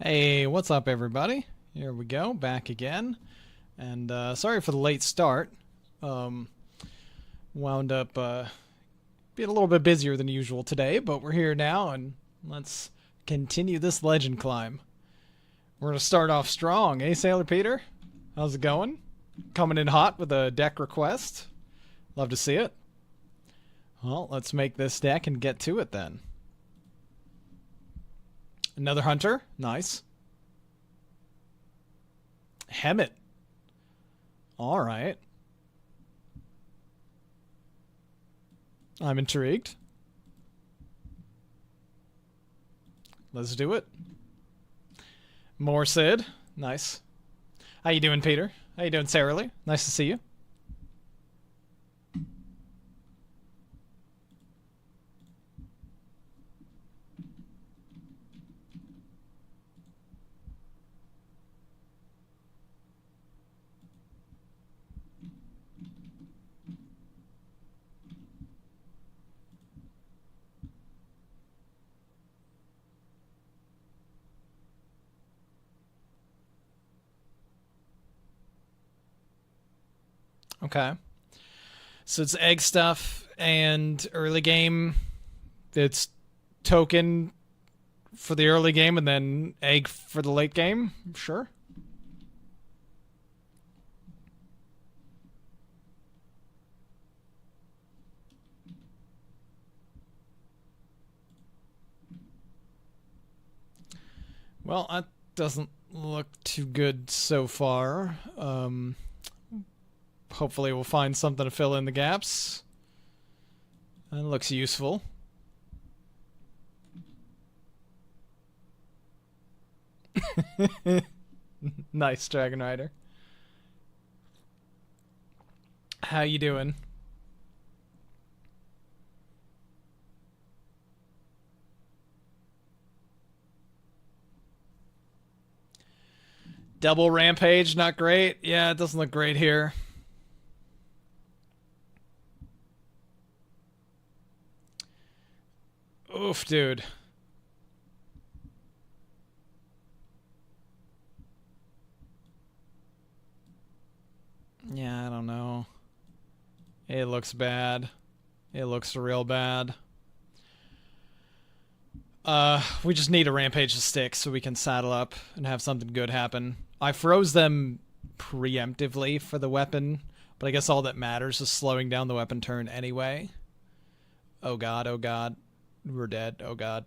Hey, what's up, everybody? Here we go, back again. And sorry for the late start. Um, Wound up being a little bit busier than usual today, but we're here now, and let's continue this legend climb. We're going to start off strong, eh, Sailor Peter? How's it going? Coming in hot with a deck request. Love to see it. Well, let's make this deck and get to it then. Another hunter. Nice. Hemet. Alright. I'm intrigued. Let's do it. More Sid. Nice. How you doing, Peter? How you doing, Sarah Lee? Nice to see you. Okay. So it's egg stuff and early game. It's token for the early game and then egg for the late game. Sure. Well, that doesn't look too good so far. Hopefully we'll find something to fill in the gaps. That looks useful. Nice, Dragon Rider. How you doing? Double Rampage, not great. Yeah, it doesn't look great here. Oof, dude. Yeah, I don't know. It looks bad. It looks real bad. We just need a Rampage to stick so we can saddle up and have something good happen. I froze them preemptively for the weapon, but I guess all that matters is slowing down the weapon turn anyway. Oh god, oh god. We're dead, oh god.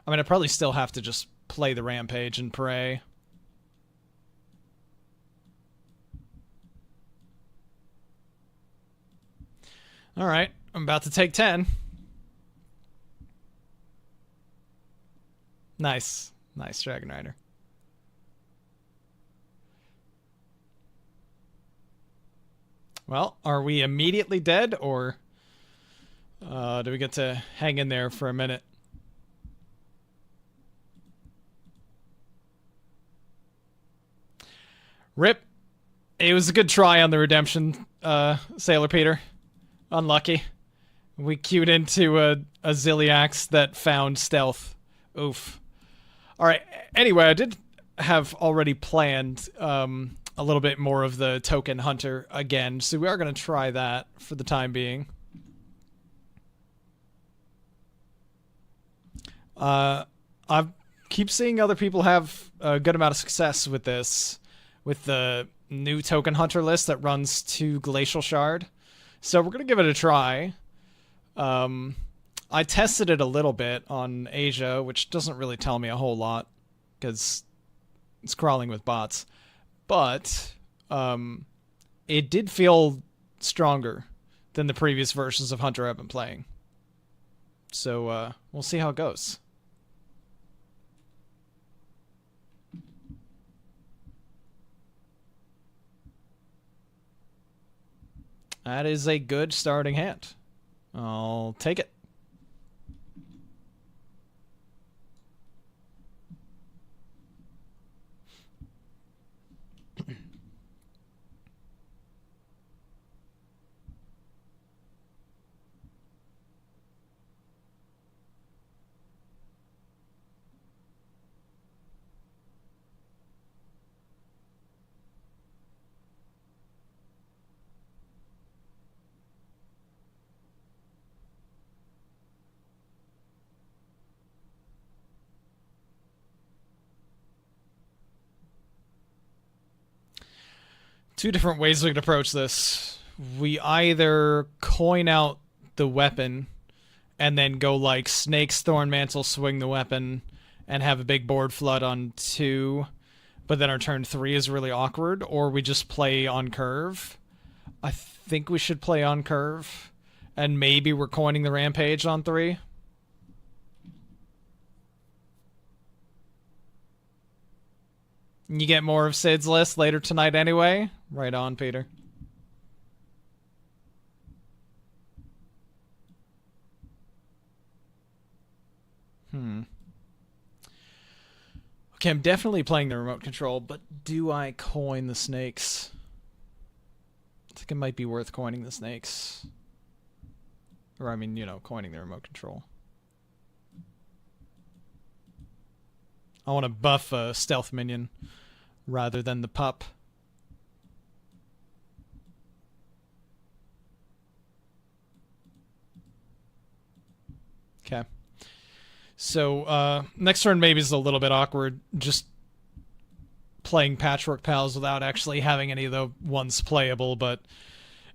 I mean, I probably still have to just play the Rampage and pray. Alright, I'm about to take 10. Nice. Nice, Dragon Rider. Well, are we immediately dead, or do we get to hang in there for a minute? Rip. It was a good try on the redemption, Sailor Peter. Unlucky. We queued into a Zilliax that found stealth. Oof. Alright, anyway, I did have already planned a little bit more of the token hunter again, so we are going to try that for the time being. I keep seeing other people have a good amount of success with this, with the new token hunter list that runs to Glacial Shard. So we're going to give it a try. I tested it a little bit on Asia, which doesn't really tell me a whole lot, because it's crawling with bots. But it did feel stronger than the previous versions of Hunter I've been playing. So we'll see how it goes. That is a good starting hand. I'll take it. Two different ways we could approach this. We either coin out the weapon and then go like Snake's Thorn Mantle, swing the weapon, and have a big board flood on 2, but then our turn 3 is really awkward, or we just play on curve. I think we should play on curve, and maybe we're coining the Rampage on 3. You get more of Sid's list later tonight anyway? Right on, Peter. Okay, I'm definitely playing the remote control, but do I coin the snakes? I think it might be worth coining the snakes. Or, I mean, you know, coining the remote control. I want to buff a stealth minion rather than the pup. Okay. So, next turn maybe is a little bit awkward. Just playing Patchwork Pals without actually having any of the ones playable, but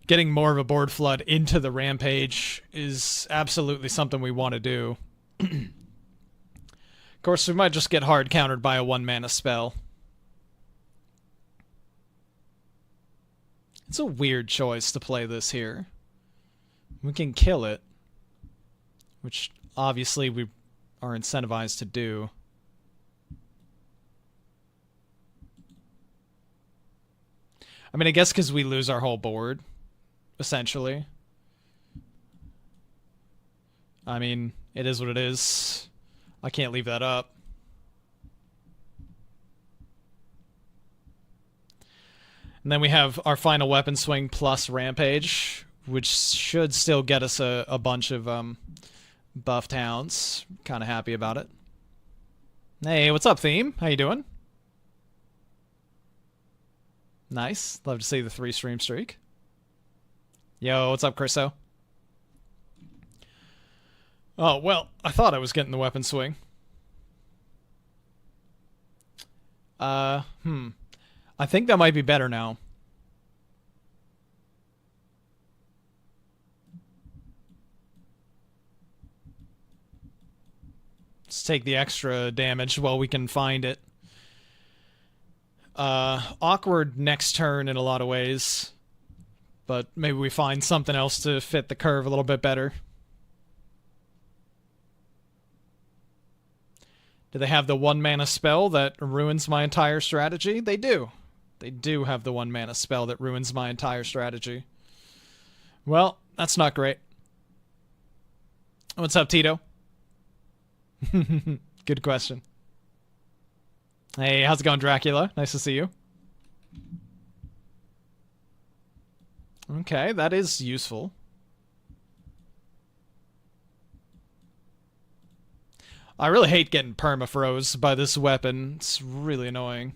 getting more of a board flood into the Rampage is absolutely something we want to do. Of course, we might just get hard countered by a 1-mana spell. It's a weird choice to play this here. We can kill it, which obviously we are incentivized to do. I mean, I guess because we lose our whole board, essentially. I mean, it is what it is. I can't leave that up. And then we have our final weapon swing plus Rampage, which should still get us a bunch of buffed hounds. Kind of happy about it. Hey, what's up, Theme? How you doing? Nice. Love to see the 3-stream streak. Yo, what's up, Chriso? Oh, well, I thought I was getting the weapon swing. I think that might be better now. Let's take the extra damage while we can find it. Awkward next turn in a lot of ways, but maybe we find something else to fit the curve a little bit better. Do they have the 1-mana spell that ruins my entire strategy? They do. They do have the 1-mana spell that ruins my entire strategy. Well, that's not great. What's up, Tito? Good question. Hey, how's it going, Dracula? Nice to see you. Okay, that is useful. I really hate getting permafroze by this weapon. It's really annoying.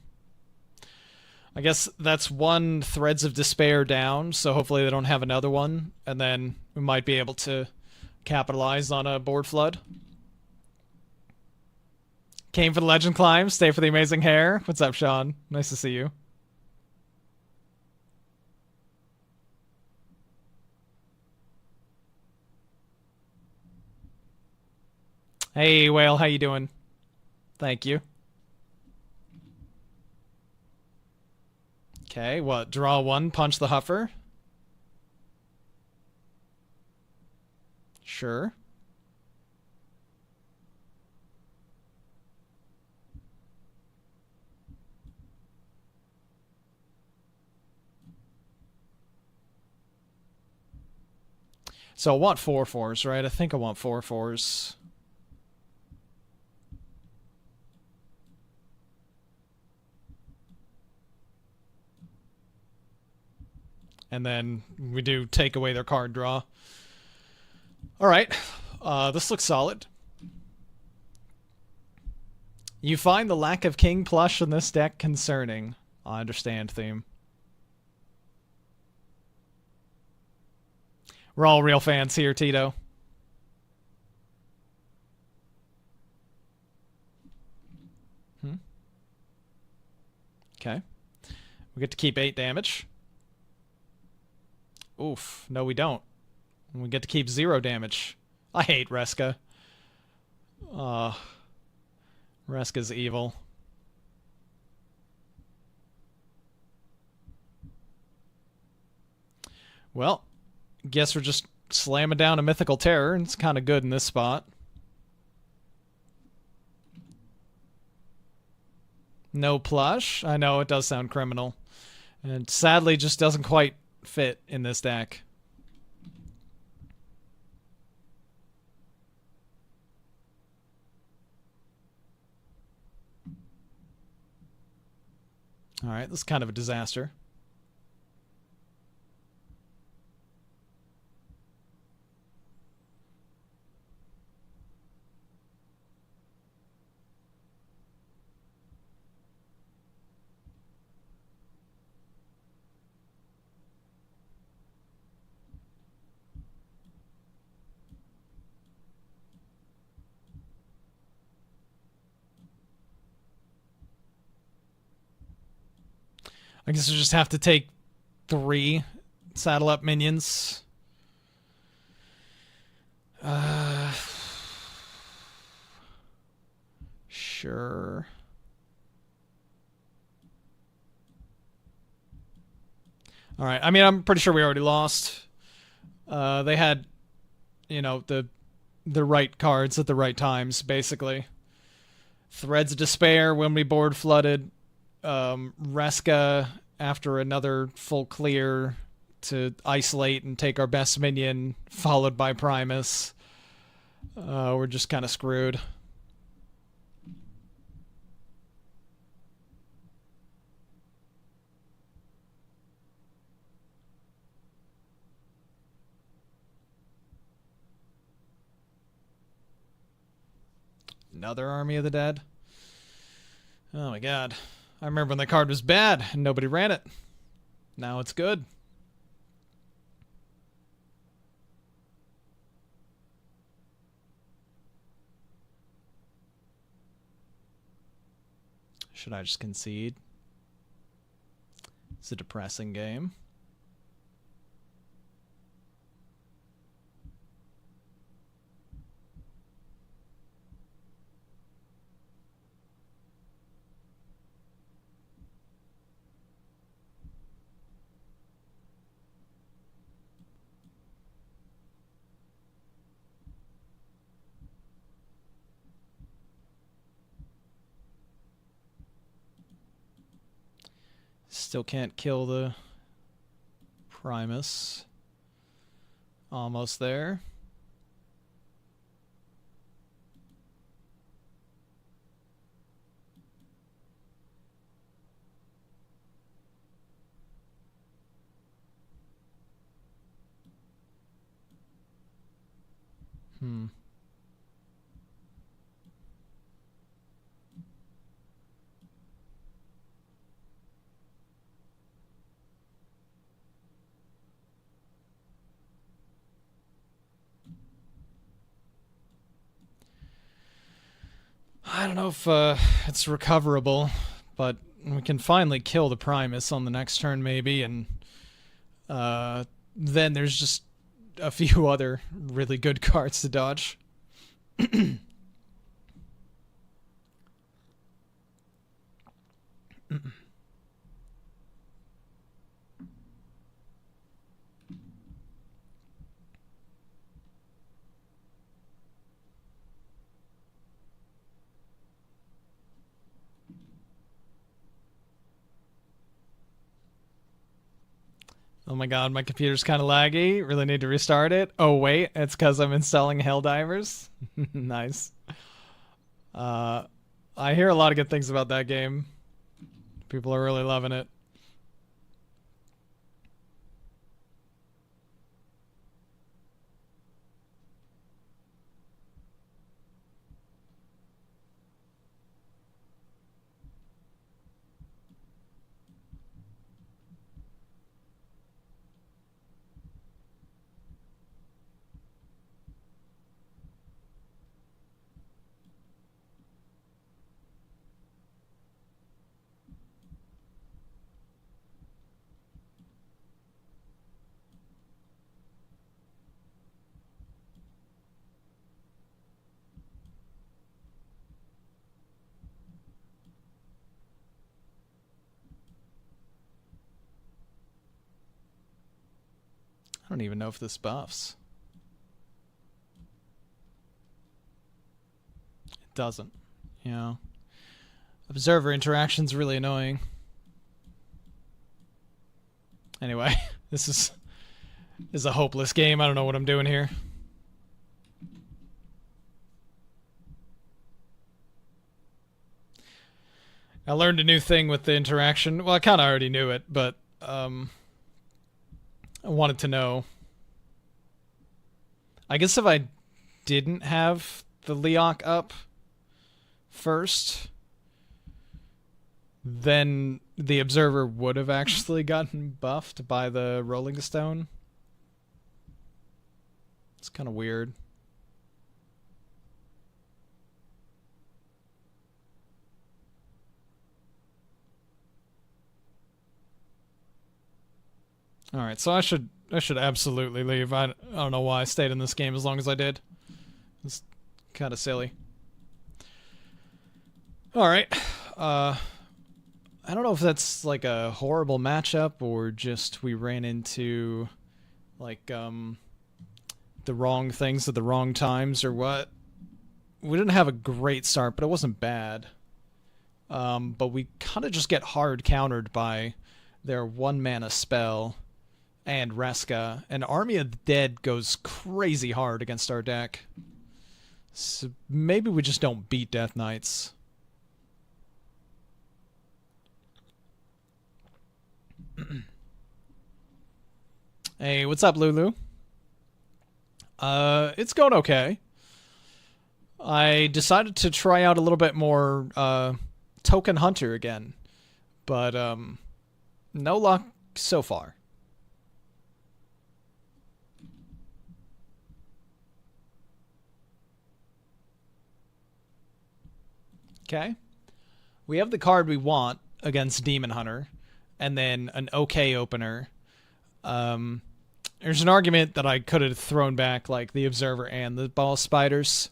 I guess that's one Threads of Despair down, so hopefully they don't have another one, and then we might be able to capitalize on a board flood. Came for the Legend Climb, stay for the amazing hair. What's up, Sean? Nice to see you. Hey, Whale, how you doing? Thank you. Okay, what? Draw 1, punch the Huffer? Sure. So I want 4/4s, right? I think I want 4/4s. And then we do take away their card draw. Alright, this looks solid. You find the lack of King Plush in this deck concerning. I understand, Theme. We're all real fans here, Tito. Okay. We get to keep 8 damage. Oof. No, we don't. We get to keep 0 damage. I hate Reska. Reska's evil. Well, guess we're just slamming down a Mythical Terror. It's kind of good in this spot. No plush. I know, it does sound criminal. And sadly just doesn't quite fit in this deck. Alright, this is kind of a disaster. I guess we just have to take 3 saddle up minions. Sure. Alright, I mean, I'm pretty sure we already lost. They had, you know, the right cards at the right times, basically. Threads of Despair when we board flooded. Reska after another full clear to isolate and take our best minion, followed by Primus. We're just kind of screwed. Another Army of the Dead. Oh my god. I remember when the card was bad and nobody ran it. Now it's good. Should I just concede? It's a depressing game. Still can't kill the Primus. Almost there. I don't know if it's recoverable, but we can finally kill the Primus on the next turn maybe, and then there's just a few other really good cards to dodge. Oh my god, my computer's kind of laggy. Really need to restart it. Oh wait, it's because I'm installing Helldivers. Nice. I hear a lot of good things about that game. People are really loving it. I don't even know if this buffs. It doesn't. You know. Observer interaction's really annoying. Anyway, this is a hopeless game. I don't know what I'm doing here. I learned a new thing with the interaction. Well, I kind of already knew it, but I wanted to know. I guess if I didn't have the Leok up first, then the Observer would have actually gotten buffed by the Rolling Stone. It's kind of weird. Alright, so I should absolutely leave. I don't know why I stayed in this game as long as I did. It's kind of silly. Alright. I don't know if that's like a horrible matchup or just we ran into like the wrong things at the wrong times or what. We didn't have a great start, but it wasn't bad. But we kind of just get hard countered by their 1-mana spell and Reska. And Army of the Dead goes crazy hard against our deck. So maybe we just don't beat Death Knights. Hey, what's up, Lulu? It's going okay. I decided to try out a little bit more Token Hunter again, but no luck so far. Okay. We have the card we want against Demon Hunter, and then an okay opener. There's an argument that I could have thrown back like the Observer and the Ball Spiders,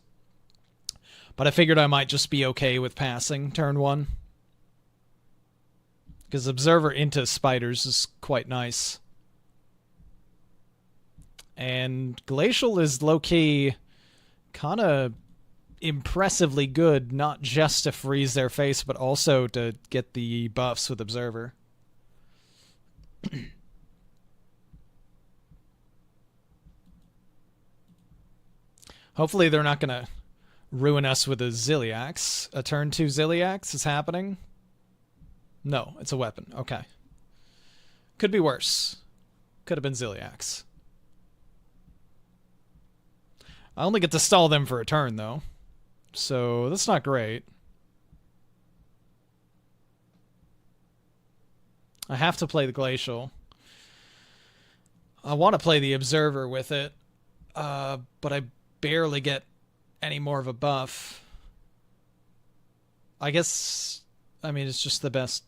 but I figured I might just be okay with passing turn 1. Because Observer into Spiders is quite nice. And Glacial is low-key kind of impressively good, not just to freeze their face, but also to get the buffs with Observer. Hopefully they're not going to ruin us with a Ziliax. A turn 2 Ziliax is happening? No, it's a weapon. Okay. Could be worse. Could have been Ziliax. I only get to stall them for a turn, though. So, that's not great. I have to play the Glacial. I want to play the Observer with it, but I barely get any more of a buff. I guess, I mean, it's just the best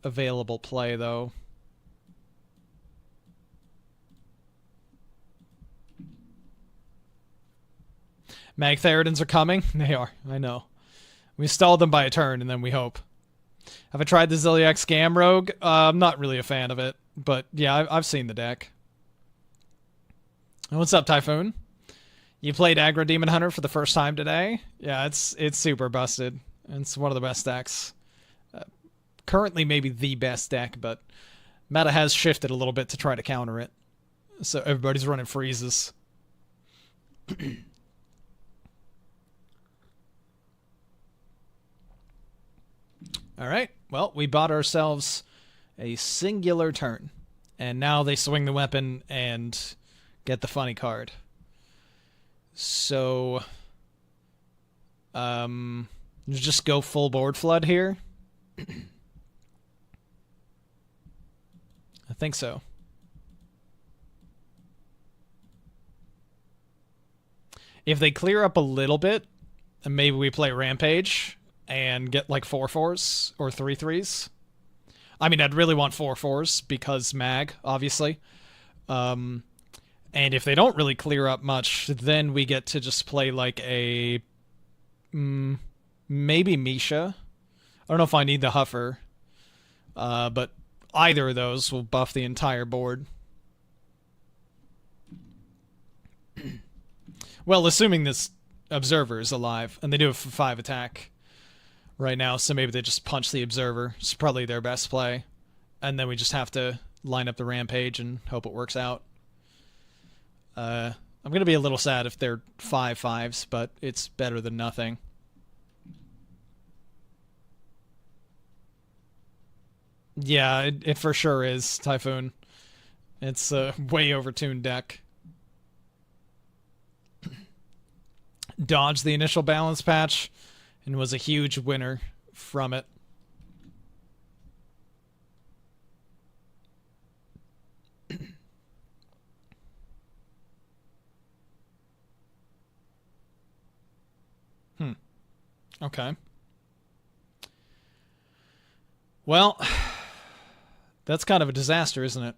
available play, though. Mag Theridans are coming? They are, I know. We stalled them by a turn, and then we hope. Have I tried the Ziliax Scam Rogue? I'm not really a fan of it, but yeah, I've seen the deck. What's up, Typhoon? You played Aggro Demon Hunter for the first time today? Yeah, it's super busted. It's one of the best decks. Currently maybe the best deck, but meta has shifted a little bit to try to counter it. So everybody's running freezes. Alright, well, we bought ourselves a singular turn. And now they swing the weapon and get the funny card. So, just go full board flood here. I think so. If they clear up a little bit, then maybe we play Rampage and get like 4/4s or 3/3s. I mean, I'd really want 4/4s because mag, obviously. And if they don't really clear up much, then we get to just play like a... maybe Misha. I don't know if I need the Huffer. But either of those will buff the entire board. Well, assuming this observer is alive, and they do have 5 attack right now, so maybe they just punch the observer. It's probably their best play. And then we just have to line up the rampage and hope it works out. I'm going to be a little sad if they're 5/5s, but it's better than nothing. Yeah, it for sure is, Typhoon. It's a way overtuned deck. Dodged the initial balance patch and was a huge winner from it. Okay. Well, that's kind of a disaster, isn't it?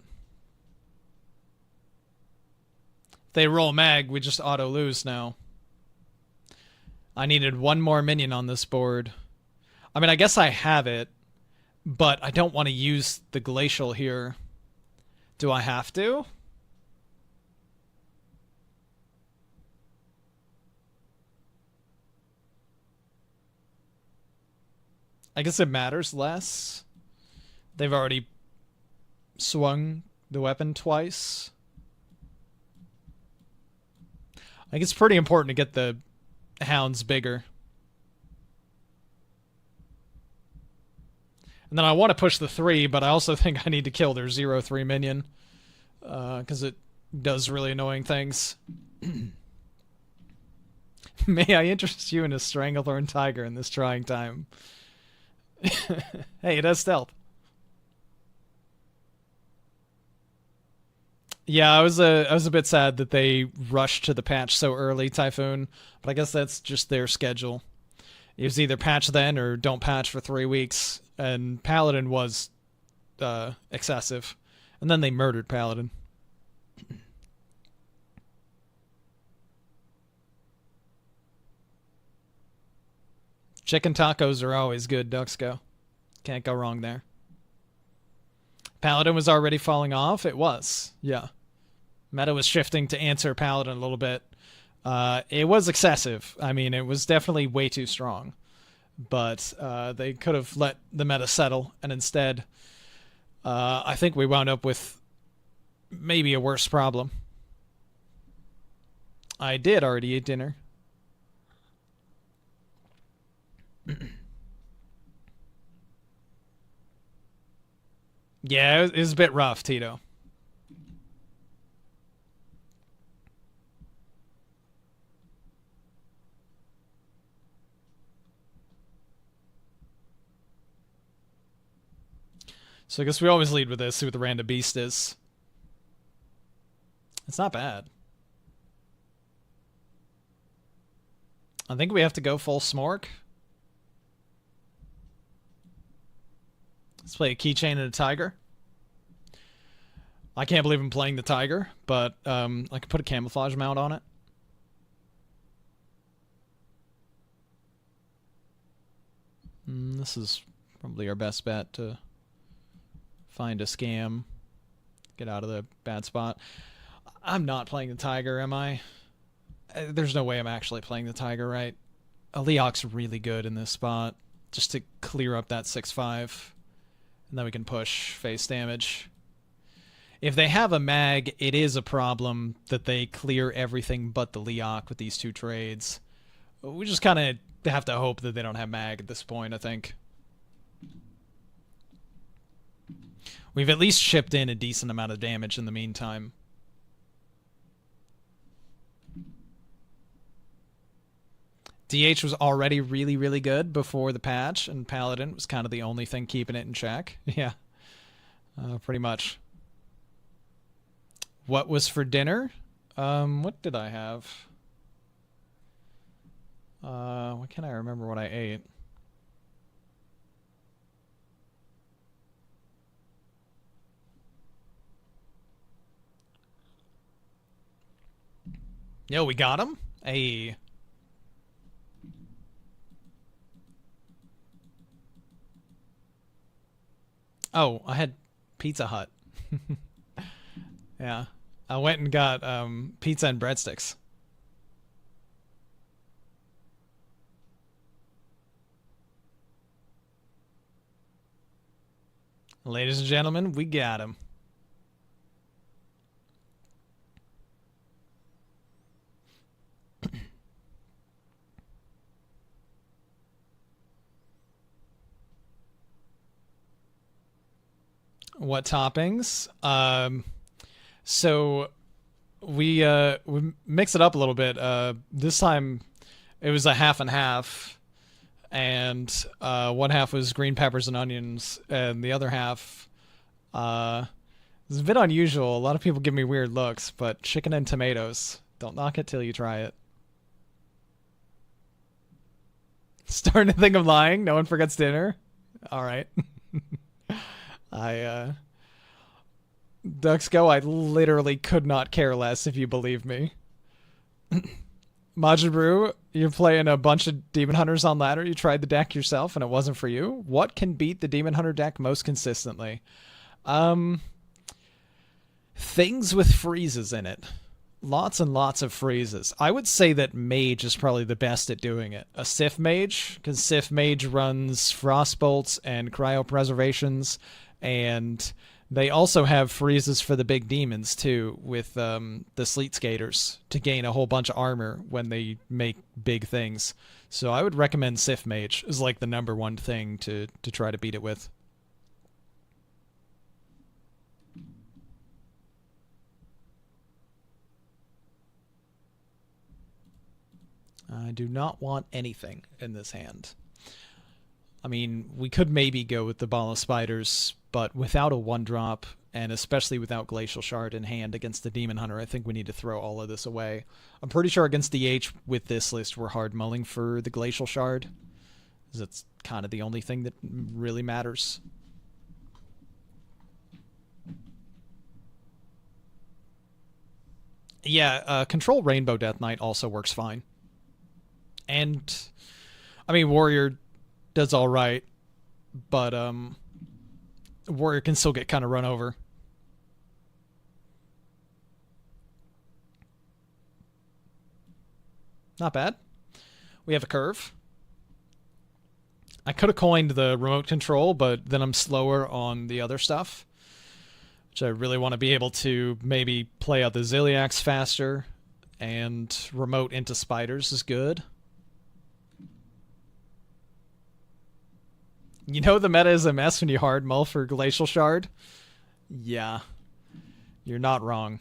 If they roll mag, we just auto lose now. I needed one more minion on this board. I mean, I guess I have it, but I don't want to use the glacial here. Do I have to? I guess it matters less. They've already swung the weapon twice. I think it's pretty important to get the hounds bigger. And then I want to push the 3, but I also think I need to kill their 0/3 minion. Because it does really annoying things. May I interest you in a Stranglethorn Tiger in this trying time? Hey, it has stealth. Yeah, I was a bit sad that they rushed to the patch so early, Typhoon, but I guess that's just their schedule. It was either patch then or don't patch for 3 weeks, and Paladin was excessive. And then they murdered Paladin. Chicken tacos are always good, Duxco. Can't go wrong there. Paladin was already falling off? It was, yeah. Meta was shifting to answer Paladin a little bit. It was excessive. I mean, it was definitely way too strong. But they could have let the meta settle, and instead, I think we wound up with maybe a worse problem. I did already eat dinner. Yeah, it was a bit rough, Tito. So I guess we always lead with this, see what the random beast is. It's not bad. I think we have to go full Smork. Let's play a keychain and a tiger. I can't believe I'm playing the tiger, but I could put a camouflage mount on it. This is probably our best bet to find a scam, get out of the bad spot. I'm not playing the tiger, am I? There's no way I'm actually playing the tiger, right? Leok's really good in this spot, just to clear up that 6/5, and then we can push face damage. If they have a mag, it is a problem that they clear everything but the Leok with these 2 trades. We just kind of have to hope that they don't have mag at this point, I think. We've at least shipped in a decent amount of damage in the meantime. DH was already really, really good before the patch, and Paladin was kind of the only thing keeping it in check. Yeah, pretty much. What was for dinner? What did I have? Why can't I remember what I ate? Yo, we got him? Hey. Oh, I had Pizza Hut. Yeah. I went and got pizza and breadsticks. Ladies and gentlemen, we got him. What toppings? So we mix it up a little bit. This time it was a half and half, and one half was green peppers and onions, and the other half it's a bit unusual. A lot of people give me weird looks, but chicken and tomatoes. Don't knock it till you try it. Starting to think I'm lying. No one forgets dinner. All right. I Ducks go. I literally could not care less if you believe me. Majin Brew, you're playing a bunch of Demon Hunters on ladder. You tried the deck yourself and it wasn't for you. What can beat the Demon Hunter deck most consistently? Things with freezes in it. Lots and lots of freezes. I would say that Mage is probably the best at doing it. A Sith Mage, because Sith Mage runs Frostbolts and Cryopreservations, and they also have freezes for the big demons, too, with the Sleet Skaters, to gain a whole bunch of armor when they make big things. So I would recommend Sith Mage is like the #1 thing to try to beat it with. I do not want anything in this hand. I mean, we could maybe go with the Ball of Spiders, but without a 1-drop, and especially without Glacial Shard in hand against the Demon Hunter, I think we need to throw all of this away. I'm pretty sure against DH with this list we're hard mulling for the Glacial Shard, because it's kind of the only thing that really matters. Yeah, Control Rainbow Death Knight also works fine. And, I mean, Warrior does all right, but Warrior can still get kind of run over. Not bad. We have a curve. I could have coined the remote control, but then I'm slower on the other stuff, which I really want to be able to maybe play out the Ziliax faster, and remote into spiders is good. You know the meta is a mess when you hard mull for Glacial Shard? Yeah. You're not wrong.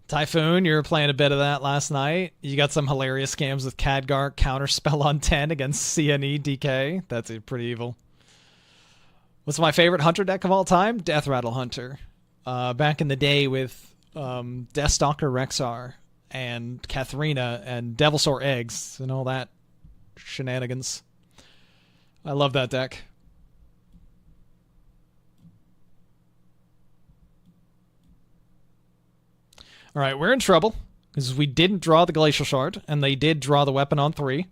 Typhoon, you were playing a bit of that last night. You got some hilarious scams with Khadgar counterspell on 10 against CNE DK. That's pretty evil. What's my favorite Hunter deck of all time? Death Rattle Hunter. Back in the day with Deathstalker Rexar and Katharina and Devilsaur Eggs and all that shenanigans. I love that deck. All right, we're in trouble because we didn't draw the Glacial Shard, and they did draw the weapon on 3.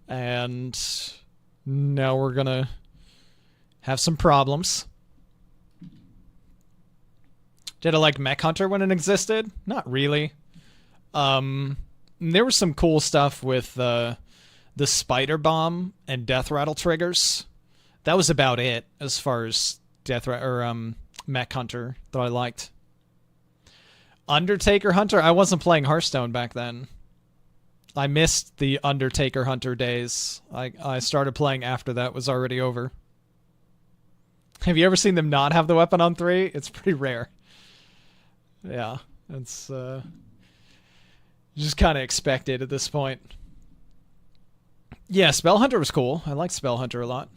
And now we're going to have some problems. Did I like Mech Hunter when it existed? Not really. There was some cool stuff with the Spider Bomb and Death Rattle triggers. That was about it as far as Mech Hunter that I liked. Undertaker Hunter? I wasn't playing Hearthstone back then. I missed the Undertaker Hunter days. I started playing after that was already over. Have you ever seen them not have the weapon on 3? It's pretty rare. Yeah, it's just kind of expected at this point. Yeah, Spell Hunter was cool. I liked Spell Hunter a lot.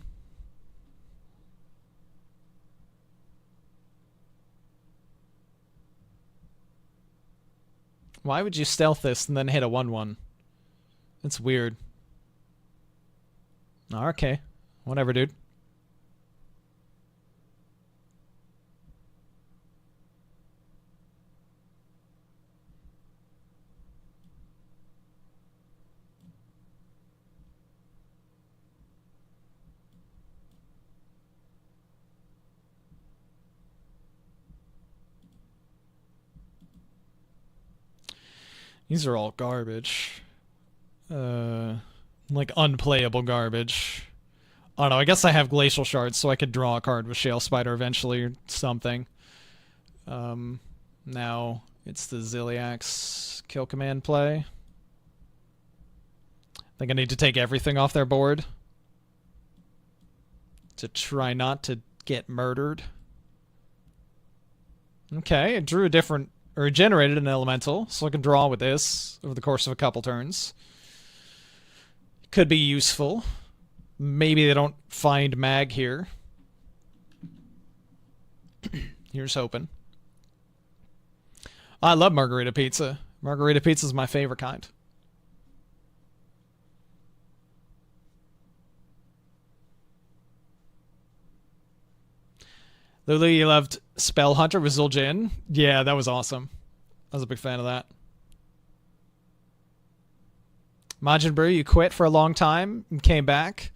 Why would you stealth this and then hit a 1/1? It's weird. Okay. Whatever, dude. These are all garbage. Like unplayable garbage. Oh no, I guess I have Glacial Shards, so I could draw a card with Shale Spider eventually or something. Now it's the Ziliax kill command play. I think I need to take everything off their board to try not to get murdered. Okay, it drew a different, or it generated an elemental, so I can draw with this over the course of a couple turns. Could be useful. Maybe they don't find Mag here. Here's hoping. I love margarita pizza. Margarita pizza is my favorite kind. Lulu, you loved Spell Hunter with Zul'jin. Yeah, that was awesome. I was a big fan of that. Majin Buu, you quit for a long time and came back.